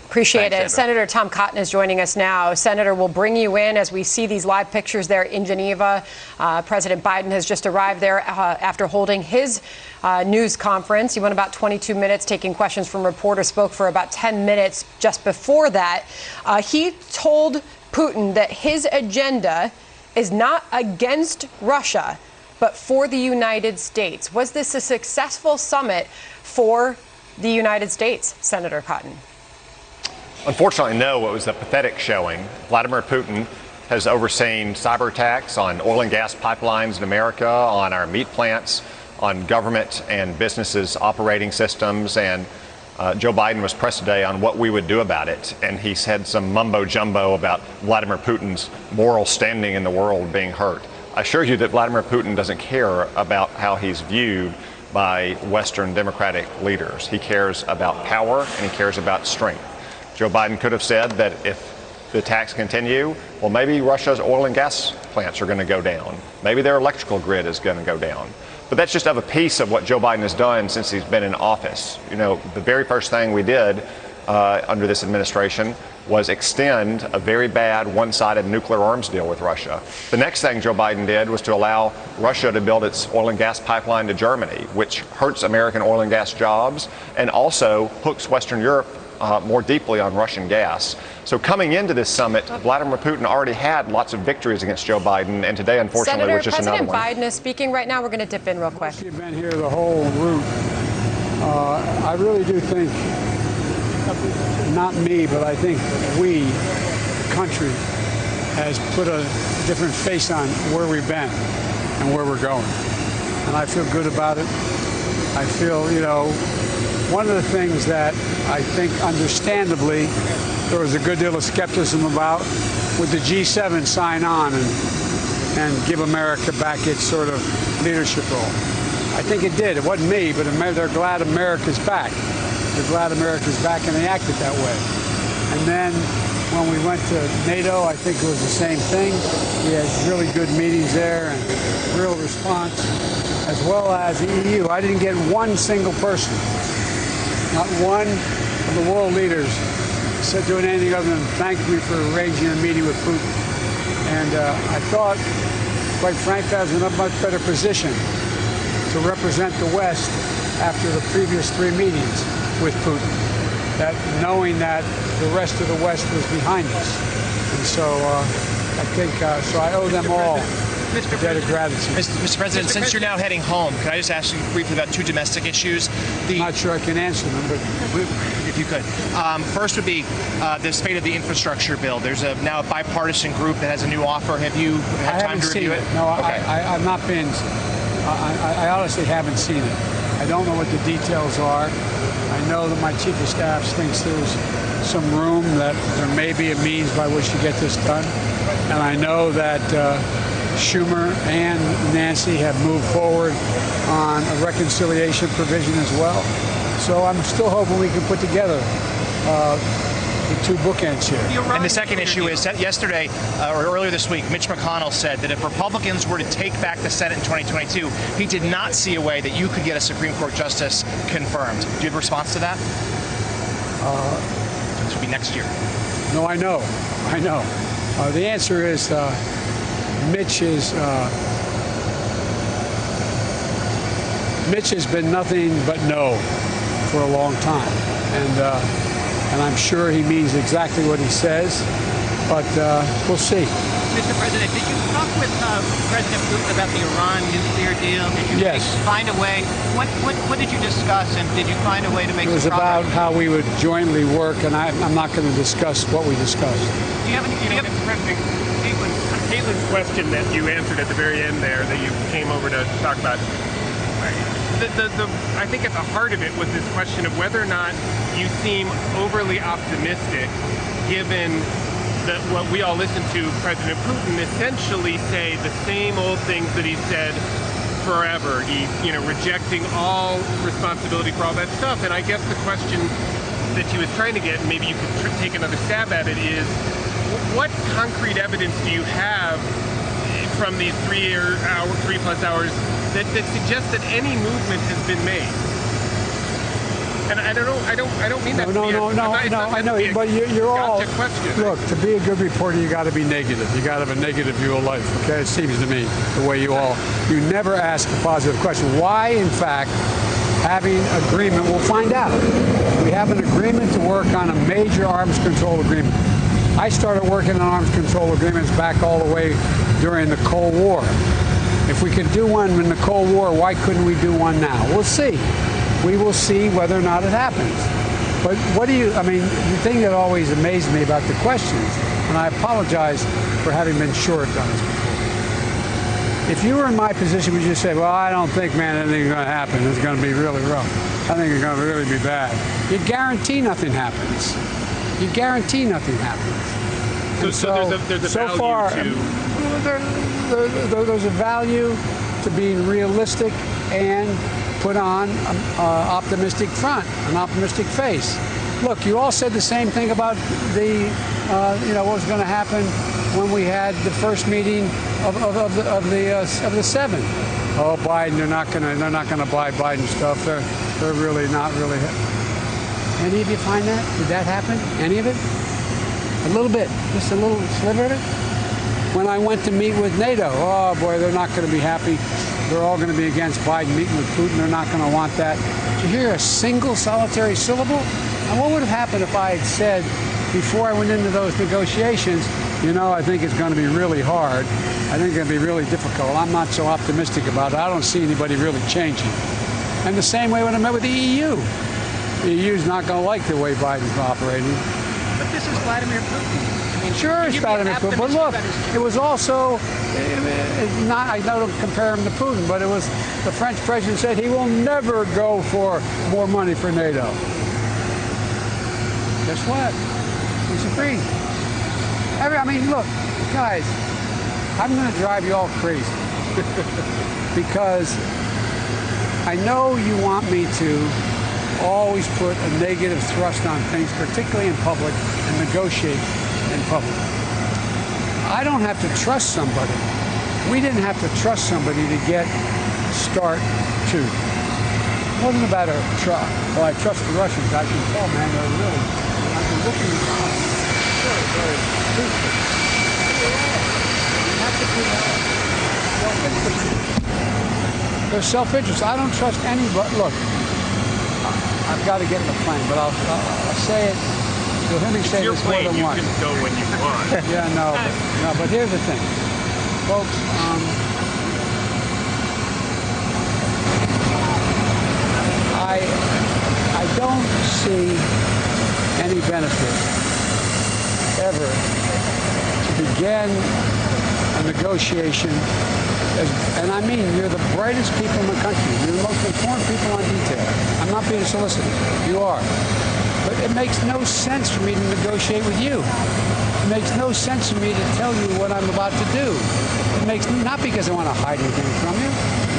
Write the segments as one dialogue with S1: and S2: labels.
S1: Appreciate
S2: Thanks,
S1: it. Senator Tom Cotton is joining us now. Senator, we'll bring you in as we see these live pictures there in Geneva. President Biden has just arrived there after holding his news conference. He went about 22 minutes taking questions from reporters, spoke for about 10 minutes just before that. He told Putin that his agenda is not against Russia, but for the United States. Was this a successful summit for the United States, Senator Cotton?
S2: Unfortunately, no. It was a pathetic showing. Vladimir Putin has overseen cyber attacks on oil and gas pipelines in America, on our meat plants, on government and businesses' operating systems, and Joe Biden was pressed today on what we would do about it. And he said some mumbo-jumbo about Vladimir Putin's moral standing in the world being hurt. I assure you that Vladimir Putin doesn't care about how he's viewed by Western democratic leaders. He cares about power and he cares about strength. Joe Biden could have said that if the attacks continue, well, maybe Russia's oil and gas plants are going to go down. Maybe their electrical grid is going to go down. But that's just of a piece of what Joe Biden has done since he's been in office. You know, the very first thing we did under this administration was extend a very bad one-sided nuclear arms deal with Russia. The next thing Joe Biden did was to allow Russia to build its oil and gas pipeline to Germany, which hurts American oil and gas jobs and also hooks Western Europe more deeply on Russian gas. So coming into this summit, Vladimir Putin already had lots of victories against Joe Biden, and today, unfortunately,
S1: Senator,
S2: was just another one.
S1: President Biden is speaking right now. We're going to dip in real quick.
S3: You've been here the whole route. I really do think, not me, but I think we, the country, has put a different face on where we've been and where we're going. And I feel good about it. I feel, you know, one of the things that I think understandably there was a good deal of skepticism about would the G7 sign on and give America back its sort of leadership role. I think it did. It wasn't me, but they're glad America's back. They're glad America's back, and they acted that way. And then when we went to NATO, I think it was the same thing. We had really good meetings there and real response, as well as the EU. I didn't get one single person, not one of the world leaders said doing anything other than thank me for arranging a meeting with Putin. And I thought, quite frankly, I was in a much better position to represent the West after the previous 3 meetings with Putin, that knowing that the rest of the West was behind us. And so I think, so I owe them all a debt of gratitude.
S4: Mr. President, since you're now heading home, can I just ask you briefly about 2 domestic issues?
S3: I'm not sure I can answer them, but
S4: if you could. First would be the fate of the infrastructure bill. There's now a bipartisan group that has a new offer. Have you had time to review it?
S3: No,
S4: okay.
S3: I've not been. I honestly haven't seen it. I don't know what the details are. I know that my chief of staff thinks there's some room that there may be a means by which to get this done. And I know that Schumer and Nancy have moved forward on a reconciliation provision as well. So I'm still hoping we can put together the 2 bookends here.
S4: And the second issue is that yesterday, or earlier this week, Mitch McConnell said that if Republicans were to take back the Senate in 2022, he did not see a way that you could get a Supreme Court justice confirmed. Do you have a response to that? This will be next year.
S3: No, I know. The answer is Mitch has been nothing but no for a long time, and I'm sure he means exactly what he says, but we'll see.
S5: Mr. President, did you talk with President Putin about the Iran nuclear deal? Did you find a way? What did you discuss, and did you find a way to make
S3: it was
S5: some progress?
S3: about how we would jointly work, and I'm not going to discuss what we discussed.
S5: Do you have any?
S6: Mr. President, Caitlin's question that you answered at the very end there, that you came over to talk about, I think at the heart of it was this question of whether or not you seem overly optimistic, given that what we all listen to President Putin essentially say the same old things that he said forever. He's, rejecting all responsibility for all that stuff. And I guess the question that he was trying to get, and maybe you could take another stab at it, is what concrete evidence do you have from these 3+ hours that suggests that any movement has been made? And I don't mean that.
S3: No. I know, but you're all.
S6: Question.
S3: Look, to be a good reporter, you got to be negative. You got to have a negative view of life. Okay, it seems to me the way you never ask a positive question. Why, in fact, having agreement? We'll find out. We have an agreement to work on a major arms control agreement. I started working on arms control agreements back all the way during the Cold War. If we could do one in the Cold War, why couldn't we do one now? We'll see. We will see whether or not it happens. But the thing that always amazed me about the questions, and I apologize for having been short on this before. If you were in my position, would you say, well, I don't think, man, anything's going to happen. It's going to be really rough. I think it's going to really be bad. You guarantee nothing happens. You guarantee nothing happens.
S6: So there's a value
S3: far,
S6: to...
S3: there's a value to being realistic and put on an optimistic front, an optimistic face. Look, you all said the same thing about the, what was going to happen when we had the first meeting of the seven. Oh, Biden, they're not going to buy Biden stuff. They're really not really. Any of you find that? Did that happen? Any of it? A little bit, just a little sliver of it. When I went to meet with NATO, oh boy, they're not going to be happy. They're all going to be against Biden meeting with Putin. They're not going to want that. Did you hear a single solitary syllable? And what would have happened if I had said, before I went into those negotiations, I think it's going to be really hard. I think it's going to be really difficult. I'm not so optimistic about it. I don't see anybody really changing. And the same way when I met with the EU. The EU's not going to like the way Biden's operating.
S5: But this is Vladimir Putin.
S3: Sure, it's Vladimir Putin. But look, it was also not. I don't compare him to Putin, but it was the French president said he will never go for more money for NATO. Guess what? He's agreed. Look, guys, I'm going to drive you all crazy because I know you want me to always put a negative thrust on things, particularly in public, and negotiate in public. I don't have to trust somebody. We didn't have to trust somebody to get START 2. It wasn't about a trust. Well, I trust the Russians. I can tell, man, they're really, I've been looking at them. Very, very truthful. You have to do that. Self-interest. They're self-interest. I don't trust anybody. Look, I've got to get in the plane, but I'll say it. You'll hear me say this more than once.
S6: You can go when you want.
S3: Yeah, no, but here's the thing, folks. I don't see any benefit ever to begin a negotiation. And I mean, you're the brightest people in the country. You're the most informed people on detail. I'm not being solicited. You are. But it makes no sense for me to negotiate with you. It makes no sense for me to tell you what I'm about to do. It makes, not because I want to hide anything from you.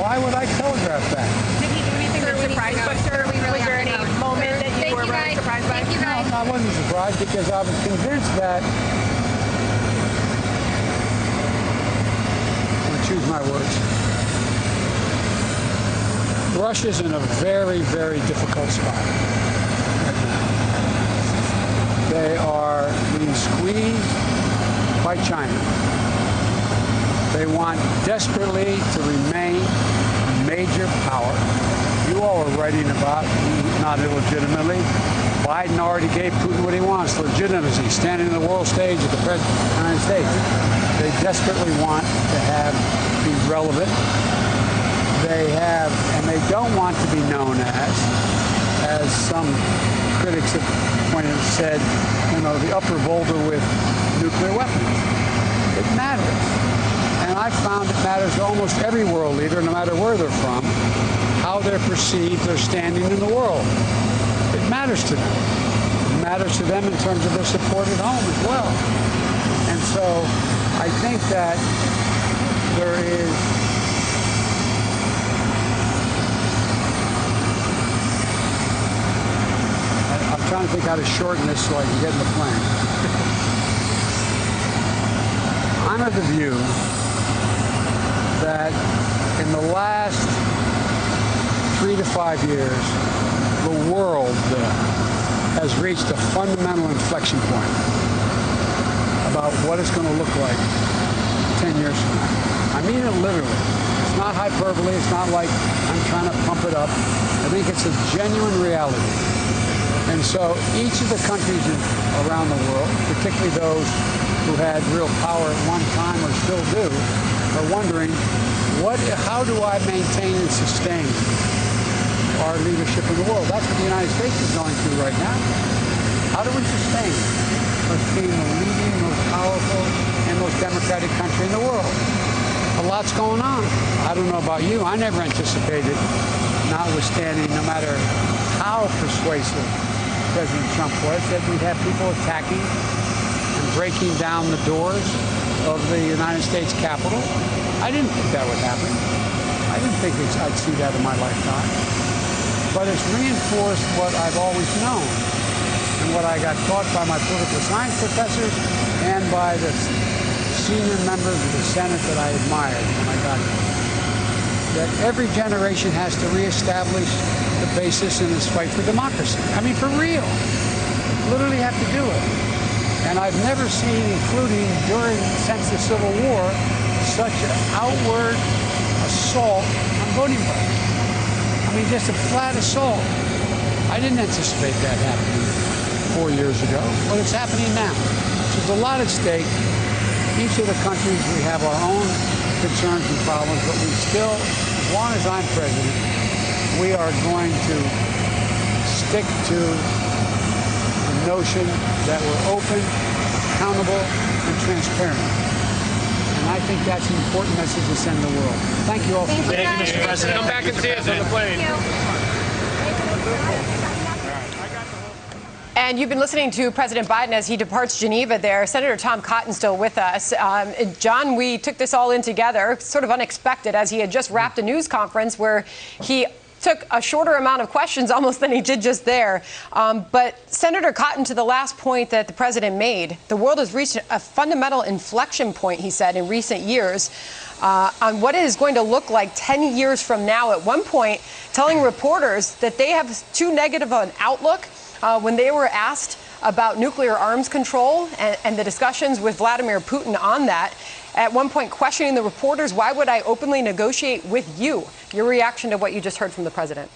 S3: Why would I telegraph that?
S7: Did he do anything that surprised you? Was there any moment that you were really surprised by?
S3: No, I wasn't surprised because I was convinced that, I'm going to choose my words, Russia's in a very, very difficult spot right now. They are being squeezed by China. They want desperately to remain a major power. You all are writing about, not illegitimately, Biden already gave Putin what he wants, legitimacy, standing in the world stage at the President of the United States. They desperately want to be relevant. They have, and they don't want to be known as some critics have said, the upper boulder with nuclear weapons. It matters. And I found it matters to almost every world leader, no matter where they're from, how they're perceived, their standing in the world. It matters to them. It matters to them in terms of their support at home as well. And so I think that there is I'm trying to think how to shorten this so I can get in the plane. I'm of the view that in the last 3 to 5 years, the world has reached a fundamental inflection point about what it's going to look like 10 years from now. I mean it literally. It's not hyperbole. It's not like I'm trying to pump it up. I think it's a genuine reality. And so each of the countries around the world, particularly those who had real power at one time or still do, are wondering, how do I maintain and sustain our leadership in the world? That's what the United States is going through right now. How do we sustain us being the leading, most powerful, and most democratic country in the world? A lot's going on. I don't know about you. I never anticipated, notwithstanding, no matter how persuasive President Trump was, that we'd have people attacking and breaking down the doors of the United States Capitol. I didn't think that would happen. I didn't think I'd see that in my lifetime. But it's reinforced what I've always known and what I got taught by my political science professors and by the senior members of the Senate that I admired when I got here. That every generation has to reestablish the basis in this fight for democracy. I mean, for real. Literally have to do it. And I've never seen, including since the Civil War, such an outward assault on voting rights. I mean, just a flat assault. I didn't anticipate that happening 4 years ago, but it's happening now. There's a lot at stake. Each of the countries, we have our own concerns and problems, but we still, as long as I'm president, we are going to stick to the notion that we're open, accountable, and transparent. And I think that's an important message to send the world. Thank you all.
S5: Thank you, Mr. President.
S6: Come back and see us on the plane.
S1: And you've been listening to President Biden as he departs Geneva there. Senator Tom Cotton still with us. John, we took this all in together, sort of unexpected, as he had just wrapped a news conference where he took a shorter amount of questions almost than he did just there. But Senator Cotton, to the last point that the president made, the world has reached a fundamental inflection point, he said, in recent years on what it is going to look like 10 years from now. At one point, telling reporters that they have too negative an outlook when they were asked about nuclear arms control and the discussions with Vladimir Putin on that. At one point, questioning the reporters, why would I openly negotiate with you? Your reaction to what you just heard from the president?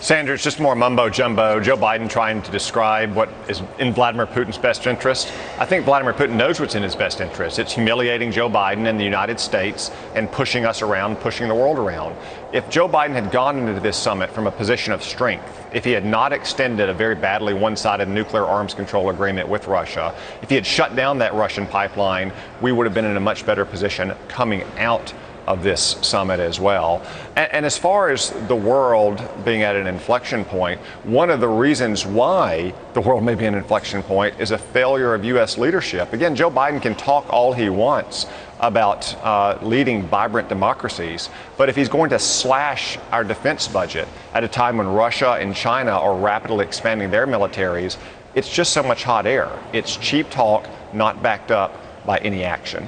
S2: Sanders, just more mumbo jumbo. Joe Biden trying to describe what is in Vladimir Putin's best interest. I think Vladimir Putin knows what's in his best interest. It's humiliating Joe Biden and the United States and pushing us around, pushing the world around. If Joe Biden had gone into this summit from a position of strength, if he had not extended a very badly one-sided nuclear arms control agreement with Russia, if he had shut down that Russian pipeline, we would have been in a much better position coming out of this summit as well. And as far as the world being at an inflection point, one of the reasons why the world may be an inflection point is a failure of U.S. leadership. Again, Joe Biden can talk all he wants about leading vibrant democracies, but if he's going to slash our defense budget at a time when Russia and China are rapidly expanding their militaries, it's just so much hot air. It's cheap talk, not backed up by any action.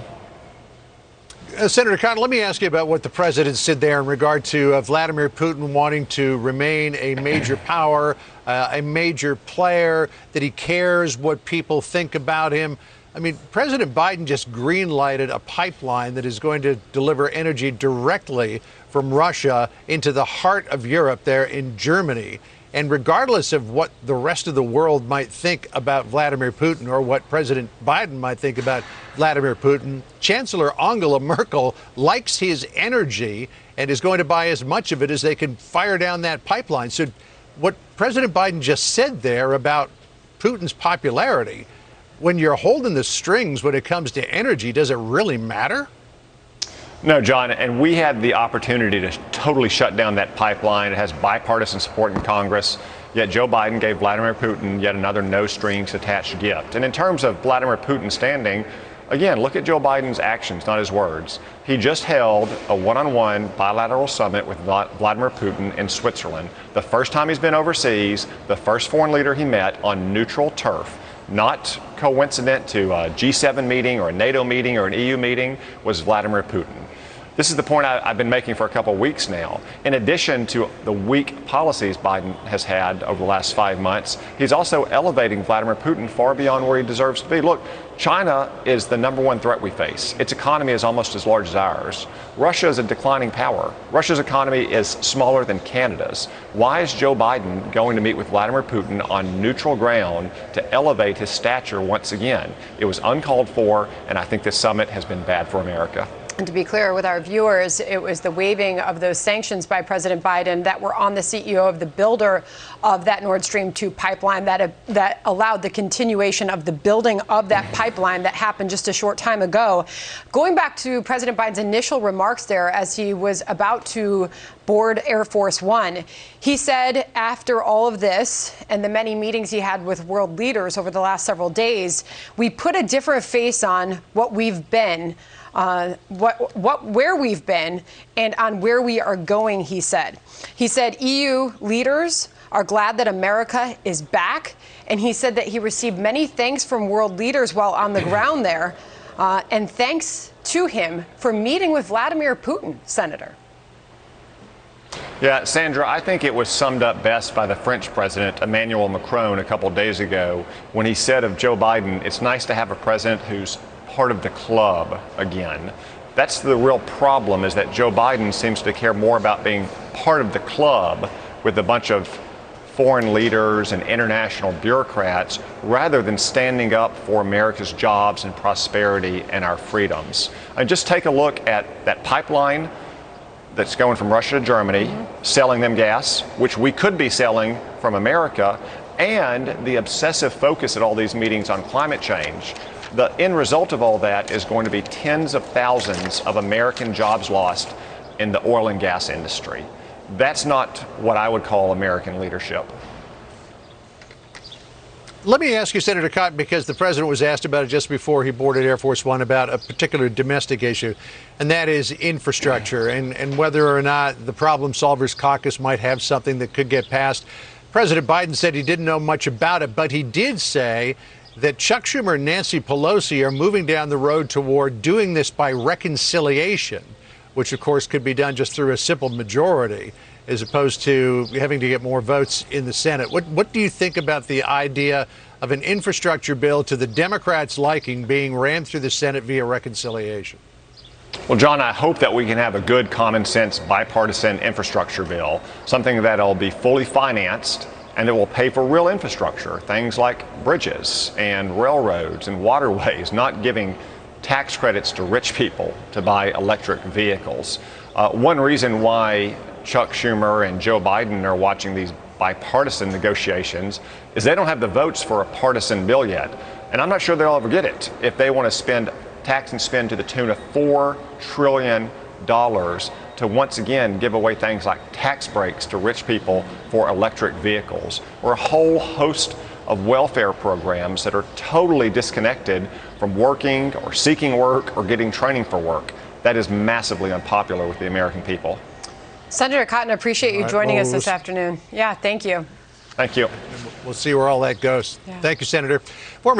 S8: Senator Cotton, let me ask you about what the president said there in regard to Vladimir Putin wanting to remain a major power, a major player, that he cares what people think about him. I mean, President Biden just green-lighted a pipeline that is going to deliver energy directly from Russia into the heart of Europe there in Germany. And regardless of what the rest of the world might think about Vladimir Putin or what President Biden might think about Vladimir Putin, Chancellor Angela Merkel likes his energy and is going to buy as much of it as they can fire down that pipeline. So what President Biden just said there about Putin's popularity, when you're holding the strings when it comes to energy, does it really matter?
S2: No, John, and we had the opportunity to totally shut down that pipeline. It has bipartisan support in Congress, yet Joe Biden gave Vladimir Putin yet another no-strings-attached gift. And in terms of Vladimir Putin standing, again, look at Joe Biden's actions, not his words. He just held a one-on-one bilateral summit with Vladimir Putin in Switzerland. The first time he's been overseas, the first foreign leader he met on neutral turf. Not coincident to a G7 meeting or a NATO meeting or an EU meeting, was Vladimir Putin. This is the point I've been making for a couple of weeks now. In addition to the weak policies Biden has had over the last 5 months, he's also elevating Vladimir Putin far beyond where he deserves to be. Look, China is the #1 threat we face. Its economy is almost as large as ours. Russia is a declining power. Russia's economy is smaller than Canada's. Why is Joe Biden going to meet with Vladimir Putin on neutral ground to elevate his stature once again? It was uncalled for, and I think this summit has been bad for America.
S1: And to be clear with our viewers, it was the waiving of those sanctions by President Biden that were on the CEO of the builder of that Nord Stream 2 pipeline that allowed the continuation of the building of that pipeline that happened just a short time ago. Going back to President Biden's initial remarks there as he was about to board Air Force One, he said after all of this and the many meetings he had with world leaders over the last several days, we put a different face on what we've been. Where we've been and on where we are going, he said. He said EU leaders are glad that America is back. And he said that he received many thanks from world leaders while on the ground there. And thanks to him for meeting with Vladimir Putin, Senator.
S2: Yeah, Sandra, I think it was summed up best by the French president, Emmanuel Macron, a couple days ago when he said of Joe Biden, it's nice to have a president who's part of the club again. That's the real problem, is that Joe Biden seems to care more about being part of the club with a bunch of foreign leaders and international bureaucrats rather than standing up for America's jobs and prosperity and our freedoms. And just take a look at that pipeline that's going from Russia to Germany, selling them gas, which we could be selling from America, and the obsessive focus at all these meetings on climate change. The end result of all that is going to be tens of thousands of American jobs lost in the oil and gas industry. That's not what I would call American leadership.
S8: Let me ask you, Senator Cotton, because the president was asked about it just before he boarded Air Force One, about a particular domestic issue, and that is infrastructure and whether or not the Problem Solvers Caucus might have something that could get passed. President Biden said he didn't know much about it, but he did say that Chuck Schumer and Nancy Pelosi are moving down the road toward doing this by reconciliation, which, of course, could be done just through a simple majority, as opposed to having to get more votes in the Senate. What do you think about the idea of an infrastructure bill to the Democrats' liking being rammed through the Senate via reconciliation?
S2: Well, John, I hope that we can have a good, common sense, bipartisan infrastructure bill, something that'll be fully financed and that will pay for real infrastructure, things like bridges and railroads and waterways, not giving tax credits to rich people to buy electric vehicles. One reason why Chuck Schumer and Joe Biden are watching these bipartisan negotiations is they don't have the votes for a partisan bill yet. And I'm not sure they'll ever get it if they want to spend tax and spend to the tune of $4 trillion to once again give away things like tax breaks to rich people for electric vehicles, or a whole host of welfare programs that are totally disconnected from working or seeking work or getting training for work. That is massively unpopular with the American people.
S1: Senator Cotton, appreciate you joining us this afternoon. Yeah, thank you.
S2: Thank you.
S8: We'll see where all that goes. Yeah. Thank you, Senator. Former